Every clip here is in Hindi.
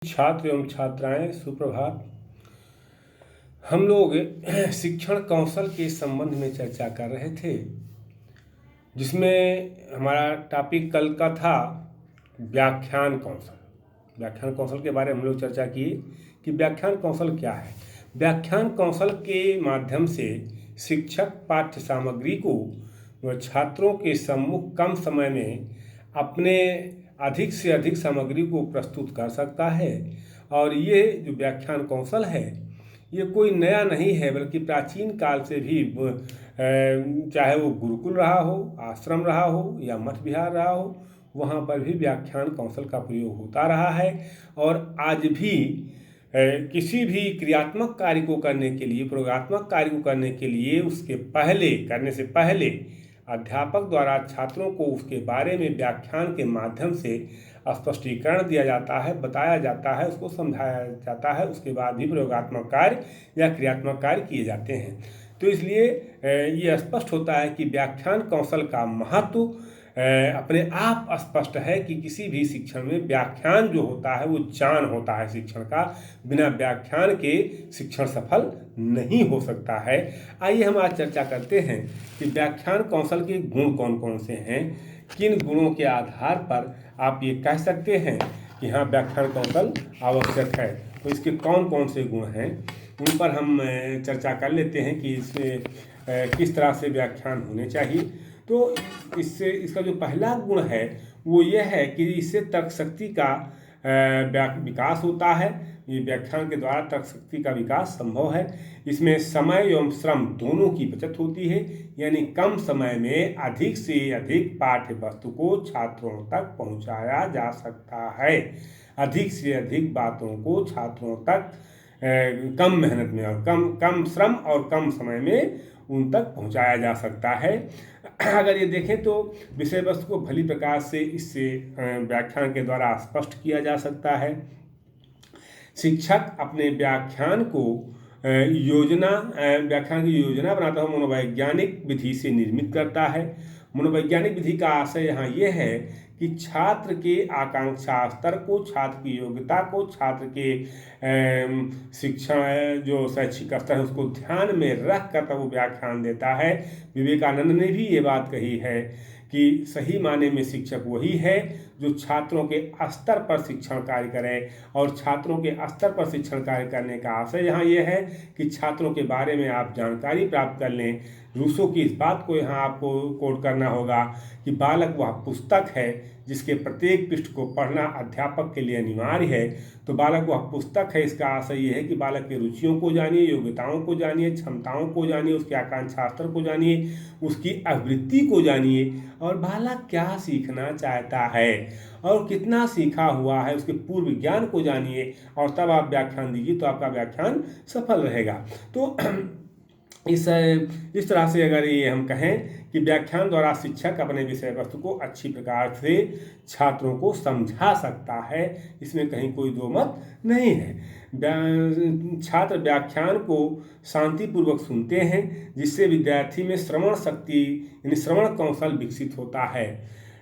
छात्र एवं छात्राएं सुप्रभात। हम लोग शिक्षण कौशल के संबंध में चर्चा कर रहे थे, जिसमें हमारा टॉपिक कल का था व्याख्यान कौशल। व्याख्यान कौशल के बारे में हम लोग चर्चा किए कि व्याख्यान कौशल क्या है। व्याख्यान कौशल के माध्यम से शिक्षक पाठ्य सामग्री को छात्रों के सम्मुख कम समय में अपने अधिक से अधिक सामग्री को प्रस्तुत कर सकता है। और ये जो व्याख्यान कौशल है, ये कोई नया नहीं है, बल्कि प्राचीन काल से भी चाहे वो गुरुकुल रहा हो, आश्रम रहा हो या मठ विहार रहा हो, वहाँ पर भी व्याख्यान कौशल का प्रयोग होता रहा है। और आज भी किसी भी क्रियात्मक कार्य को करने के लिए, प्रयोगात्मक कार्य को करने के लिए उसके पहले करने से पहले अध्यापक द्वारा छात्रों को उसके बारे में व्याख्यान के माध्यम से स्पष्टीकरण दिया जाता है, बताया जाता है, उसको समझाया जाता है। उसके बाद भी प्रयोगात्मक कार्य या क्रियात्मक कार्य किए जाते हैं। तो इसलिए ये स्पष्ट होता है कि व्याख्यान कौशल का महत्व अपने आप स्पष्ट है कि किसी भी शिक्षण में व्याख्यान जो होता है वो जान होता है शिक्षण का। बिना व्याख्यान के शिक्षण सफल नहीं हो सकता है। आइए हम आज चर्चा करते हैं कि व्याख्यान कौशल के गुण कौन कौन से हैं, किन गुणों के आधार पर आप ये कह सकते हैं कि हाँ व्याख्यान कौशल आवश्यक है। तो इसके कौन कौन से गुण हैं, उन पर हम चर्चा कर लेते हैं कि इसमें किस तरह से व्याख्यान होने चाहिए। तो इसका जो पहला गुण है वो ये है कि इससे तर्कशक्ति का विकास होता है। ये व्याख्यान के द्वारा तर्कशक्ति का विकास संभव है। इसमें समय एवं श्रम दोनों की बचत होती है, यानी कम समय में अधिक से अधिक पाठ्य वस्तु को छात्रों तक पहुंचाया जा सकता है। अधिक से अधिक बातों को छात्रों तक कम मेहनत में और कम श्रम और कम समय में उन तक पहुंचाया जा सकता है। अगर ये देखें तो विषय वस्तु को भली प्रकार से इससे व्याख्यान के द्वारा स्पष्ट किया जा सकता है। शिक्षक अपने व्याख्यान की योजना बनाता है, मनोवैज्ञानिक विधि से निर्मित करता है। मनोवैज्ञानिक विधि का आशय यहाँ ये है कि छात्र के आकांक्षा स्तर को, छात्र की योग्यता को, छात्र के शिक्षण जो शैक्षिक स्तर है उसको ध्यान में रख कर तब वो व्याख्यान देता है। विवेकानंद ने भी ये बात कही है कि सही माने में शिक्षक वही है जो छात्रों के स्तर पर शिक्षण कार्य करे। और छात्रों के स्तर पर शिक्षण कार्य करने का आशय यहाँ ये है कि छात्रों के बारे में आप जानकारी प्राप्त कर लें। रूसो की इस बात को यहाँ आपको कोट करना होगा कि बालक वह पुस्तक है जिसके प्रत्येक पृष्ठ को पढ़ना अध्यापक के लिए अनिवार्य है। तो बालक वह पुस्तक है, इसका आशय ये है कि बालक के रुचियों को जानिए, योग्यताओं को जानिए, क्षमताओं को जानिए, उसके आकांक्षा स्तर को जानिए, उसकी आवृत्ति को जानिए और बालक क्या सीखना चाहता है और कितना सीखा हुआ है, उसके पूर्व ज्ञान को जानिए और तब आप व्याख्यान दीजिए तो आपका व्याख्यान सफल रहेगा। तो इस तरह से अगर ये हम कहें कि व्याख्यान द्वारा शिक्षक अपने विषय वस्तु को अच्छी प्रकार से छात्रों को समझा सकता है, इसमें कहीं कोई दो मत नहीं है। छात्र व्याख्यान को शांतिपूर्वक सुनते हैं, जिससे विद्यार्थी में श्रवण शक्ति यानी श्रवण कौशल विकसित होता है।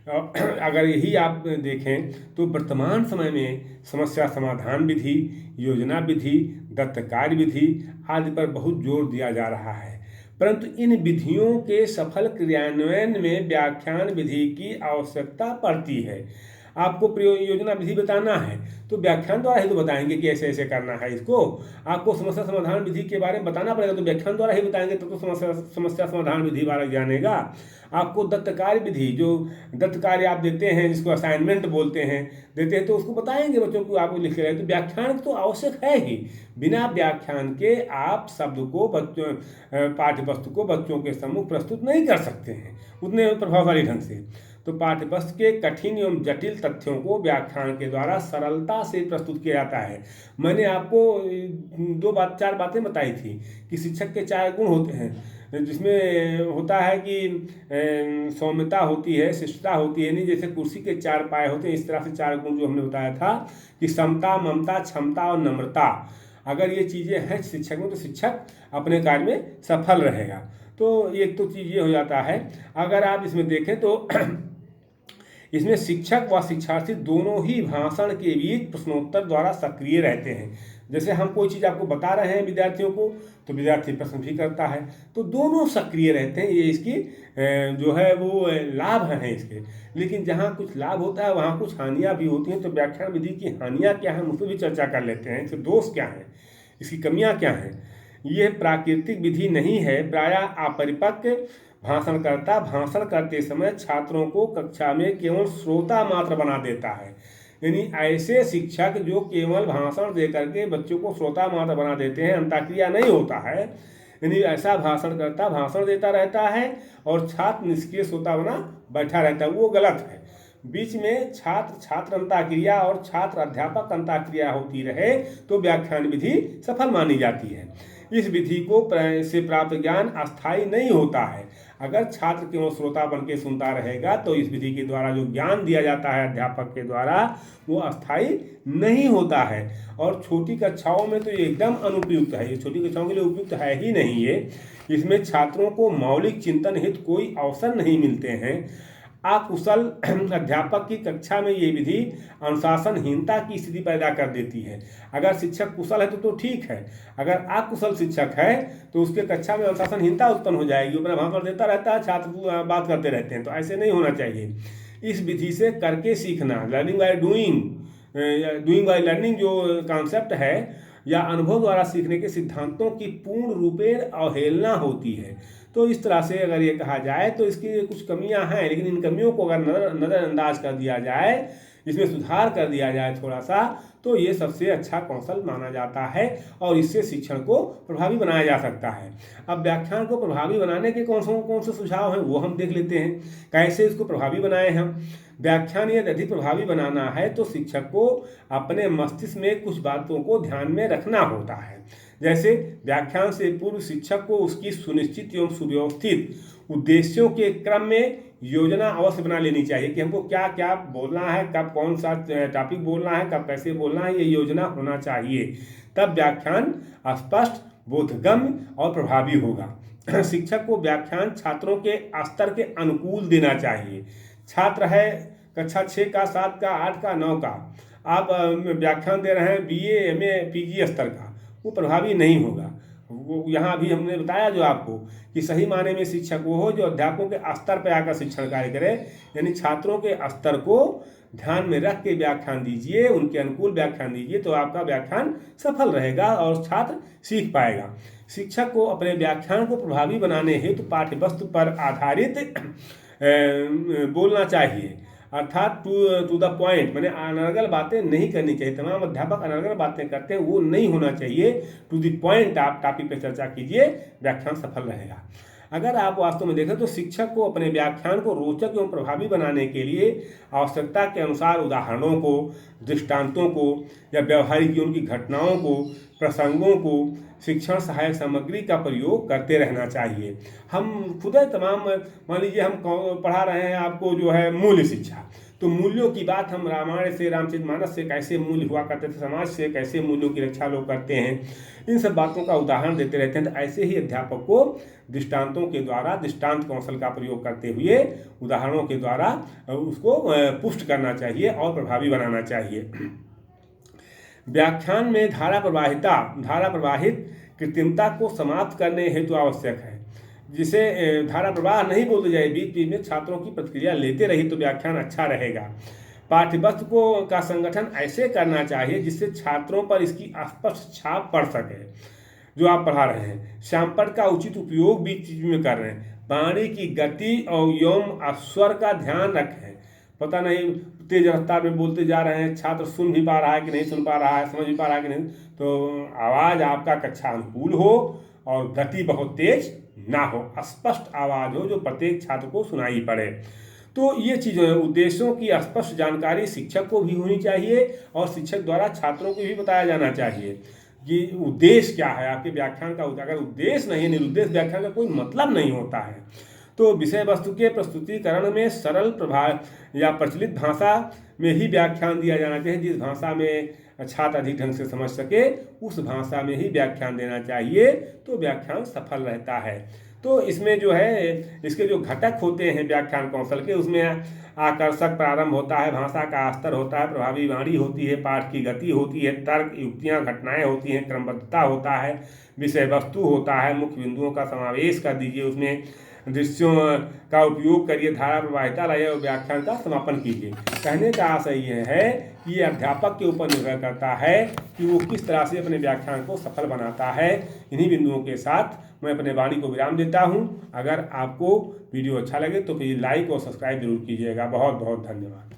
अगर यही आप देखें तो वर्तमान समय में समस्या समाधान विधि, योजना विधि, दत्त कार्य विधि आदि पर बहुत जोर दिया जा रहा है, परंतु इन विधियों के सफल क्रियान्वयन में व्याख्यान विधि की आवश्यकता पड़ती है। आपको प्रयोग योजना विधि बताना है तो व्याख्यान द्वारा ही तो बताएंगे कि ऐसे ऐसे करना है इसको। आपको समस्या समाधान विधि के बारे में बताना पड़ेगा तो व्याख्यान द्वारा ही बताएंगे तो समस्या समाधान विधि बालक जानेगा। आपको दत्त कार्य विधि, जो दत्त कार्य आप देते हैं जिसको असाइनमेंट बोलते हैं, देते हैं तो उसको बताएंगे बच्चों को, आपको लिख रहे हैं। तो व्याख्यान तो आवश्यक है ही। बिना व्याख्यान के आप शब्द को बच्चों पाठ्य वस्तु को बच्चों के सम्मुख प्रस्तुत नहीं कर सकते हैं उतने प्रभावशाली ढंग से। तो पाठ्यपुस्तक के कठिन एवं जटिल तथ्यों को व्याख्यान के द्वारा सरलता से प्रस्तुत किया जाता है। मैंने आपको चार बातें बताई थी कि शिक्षक के 4 गुण होते हैं, जिसमें होता है कि सौम्यता होती है, शिष्टता होती है, नहीं जैसे कुर्सी के 4 पाए होते हैं, इस तरह से 4 गुण जो हमने बताया था कि समता, ममता, क्षमता और नम्रता। अगर ये चीज़ें हैं शिक्षक में तो शिक्षक अपने कार्य में सफल रहेगा। तो एक तो चीज़ ये हो जाता है। अगर आप इसमें देखें तो इसमें शिक्षक व शिक्षार्थी दोनों ही भाषण के बीच प्रश्नोत्तर द्वारा सक्रिय रहते हैं। जैसे हम कोई चीज़ आपको बता रहे हैं विद्यार्थियों को, तो विद्यार्थी प्रश्न भी करता है, तो दोनों सक्रिय रहते हैं। ये इसकी जो है वो लाभ हैं इसके। लेकिन जहाँ कुछ लाभ होता है वहाँ कुछ हानियाँ भी होती हैं। तो व्याख्यान विधि की हानियाँ क्या हैं, उस पर भी चर्चा कर लेते हैं। इसके दोष क्या हैं, इसकी कमियाँ क्या हैं। यह प्राकृतिक विधि नहीं है, प्रायः अपरिपक्व भाषणकर्ता भाषण करते समय छात्रों को कक्षा में केवल श्रोता मात्र बना देता है। यानी ऐसे शिक्षक जो केवल भाषण दे करके बच्चों को श्रोता मात्र बना देते हैं, अंतःक्रिया नहीं होता है, यानी ऐसा भाषणकर्ता भाषण देता रहता है और छात्र निष्क्रिय श्रोता बना बैठा रहता है, वो गलत है। बीच में छात्र छात्र अंतःक्रिया और छात्र अध्यापक अंतःक्रिया होती रहे तो व्याख्यान विधि सफल मानी जाती है। इस विधि को से प्राप्त ज्ञान अस्थायी नहीं होता है। अगर छात्र केवल श्रोता बन के सुनता रहेगा तो इस विधि के द्वारा जो ज्ञान दिया जाता है अध्यापक के द्वारा वो अस्थायी नहीं होता है। और छोटी कक्षाओं में तो ये एकदम अनुपयुक्त है, ये छोटी कक्षाओं के लिए उपयुक्त है ही नहीं। ये इसमें छात्रों को मौलिक चिंतन हित कोई अवसर नहीं मिलते हैं। अकुशल अध्यापक की कक्षा में ये विधि अनुशासनहीनता की स्थिति पैदा कर देती है। अगर शिक्षक कुशल है तो ठीक है, अगर अकुशल शिक्षक है तो उसके कक्षा में अनुशासनहीनता उत्पन्न हो जाएगी। अपना भाषण देता रहता है, छात्र बात करते रहते हैं, तो ऐसे नहीं होना चाहिए। इस विधि से करके सीखना, learning by doing by learning जो कॉन्सेप्ट है या अनुभव द्वारा सीखने के सिद्धांतों की पूर्ण रूपेण अवहेलना होती है। तो इस तरह से अगर ये कहा जाए तो इसकी कुछ कमियां हैं, लेकिन इन कमियों को अगर नज़रअंदाज कर दिया जाए, इसमें सुधार कर दिया जाए थोड़ा सा, तो ये सबसे अच्छा कौशल माना जाता है और इससे शिक्षण को प्रभावी बनाया जा सकता है। अब व्याख्यान को प्रभावी बनाने के कौन से सुझाव हैं वो हम देख लेते हैं, कैसे इसको प्रभावी बनाए हम। व्याख्यान यदि अधिक प्रभावी बनाना है तो शिक्षक को अपने मस्तिष्क में कुछ बातों को ध्यान में रखना होता है। जैसे व्याख्यान से पूर्व शिक्षक को उसकी सुनिश्चित एवं सुव्यवस्थित उद्देश्यों के क्रम में योजना अवश्य बना लेनी चाहिए कि हमको क्या क्या बोलना है, कब कौन सा टॉपिक बोलना है, कब कैसे बोलना है, ये योजना होना चाहिए। तब व्याख्यान स्पष्ट, बोधगम्य और प्रभावी होगा। शिक्षक को व्याख्यान छात्रों के स्तर के अनुकूल देना चाहिए। छात्र है कक्षा 6 का, 7 का, 8 का, 9 का, आप व्याख्यान दे रहे हैं BA MA PG स्तर का, वो प्रभावी नहीं होगा। वो यहाँ अभी हमने बताया जो आपको कि सही माने में शिक्षक वो हो जो अध्यापकों के स्तर पर आकर शिक्षण कार्य करे, यानी छात्रों के स्तर को ध्यान में रख के व्याख्यान दीजिए, उनके अनुकूल व्याख्यान दीजिए, तो आपका व्याख्यान सफल रहेगा और छात्र सीख पाएगा। शिक्षक को अपने व्याख्यान को प्रभावी बनाने हेतु पाठ्य वस्तु पर आधारित बोलना चाहिए, अर्थात टू द पॉइंट, मैंने अनर्गल बातें नहीं करनी चाहिए। तमाम अध्यापक अनर्गल बातें करते हैं, वो नहीं होना चाहिए। टू द पॉइंट आप टॉपिक पे चर्चा कीजिए, व्याख्यान सफल रहेगा। अगर आप वास्तव में देखें तो शिक्षक को अपने व्याख्यान को रोचक एवं प्रभावी बनाने के लिए आवश्यकता के अनुसार उदाहरणों को, दृष्टांतों को या व्यवहारिक जीवन की घटनाओं को, प्रसंगों को, शिक्षण सहायक सामग्री का प्रयोग करते रहना चाहिए। हम खुद तमाम, मान लीजिए हम पढ़ा रहे हैं आपको जो है मूल्य शिक्षा, तो मूल्यों की बात हम रामायण से, रामचरितमानस से कैसे मूल्य हुआ करते थे, समाज से कैसे मूल्यों की रक्षा लोग करते हैं, इन सब बातों का उदाहरण देते रहते हैं। तो ऐसे ही अध्यापक को दृष्टांतों के द्वारा, दृष्टांत कौशल का प्रयोग करते हुए उदाहरणों के द्वारा उसको पुष्ट करना चाहिए और प्रभावी बनाना चाहिए। व्याख्यान में धारा प्रवाहित कृत्रिमता को समाप्त करने हेतु आवश्यक है। जिसे धारा प्रवाह नहीं बोलते जाए, बीच बीच में छात्रों की प्रतिक्रिया लेते रही तो व्याख्यान अच्छा रहेगा। पाठ्यवस्तु को का संगठन ऐसे करना चाहिए जिससे छात्रों पर इसकी स्पष्ट छाप पड़ सके जो आप पढ़ा रहे हैं। श्यामपट्ट का उचित उपयोग बीच बीच में कर रहे हैं। वाणी की गति और एवं स्वर का ध्यान रखें। पता नहीं तेज रफ्तार में बोलते जा रहे हैं, छात्र सुन भी पा रहा है कि नहीं सुन पा रहा है, समझ भी पा रहा है कि नहीं, तो आवाज़ आपका कक्षा अनुकूल हो और गति बहुत तेज ना हो, स्पष्ट आवाज़ हो जो प्रत्येक छात्र को सुनाई पड़े। तो ये चीज़ें, उद्देश्यों की स्पष्ट जानकारी शिक्षक को भी होनी चाहिए और शिक्षक द्वारा छात्रों को भी बताया जाना चाहिए कि उद्देश्य क्या है आपके व्याख्यान का। अगर उद्देश्य नहीं है, निरुद्देश्य व्याख्यान का कोई मतलब नहीं होता है। तो विषय वस्तु के प्रस्तुतिकरण में सरल प्रभाव या प्रचलित भाषा में ही व्याख्यान दिया जाना चाहिए। जिस भाषा में छात्र अधिक ढंग से समझ सके उस भाषा में ही व्याख्यान देना चाहिए, तो व्याख्यान सफल रहता है। तो इसमें जो है इसके जो घटक होते हैं व्याख्यान कौशल के, उसमें आकर्षक प्रारंभ होता है, भाषा का स्तर होता है, प्रभावी वाणी होती है, पाठ की गति होती है, तर्क, युक्तियाँ, घटनाएं होती हैं, क्रमबद्धता होता है, विषय वस्तु होता है, मुख्य बिंदुओं का समावेश कर दीजिए, उसमें दृश्यों का उपयोग करिए, धारा प्रवाहिता लाइए और व्याख्यान का समापन कीजिए। कहने का आशय यह है कि ये अध्यापक के ऊपर निर्भर करता है कि वो किस तरह से अपने व्याख्यान को सफल बनाता है। इन्हीं बिंदुओं के साथ मैं अपने वाणी को विराम देता हूँ। अगर आपको वीडियो अच्छा लगे तो प्लीज़ लाइक और सब्सक्राइब जरूर कीजिएगा। बहुत बहुत धन्यवाद।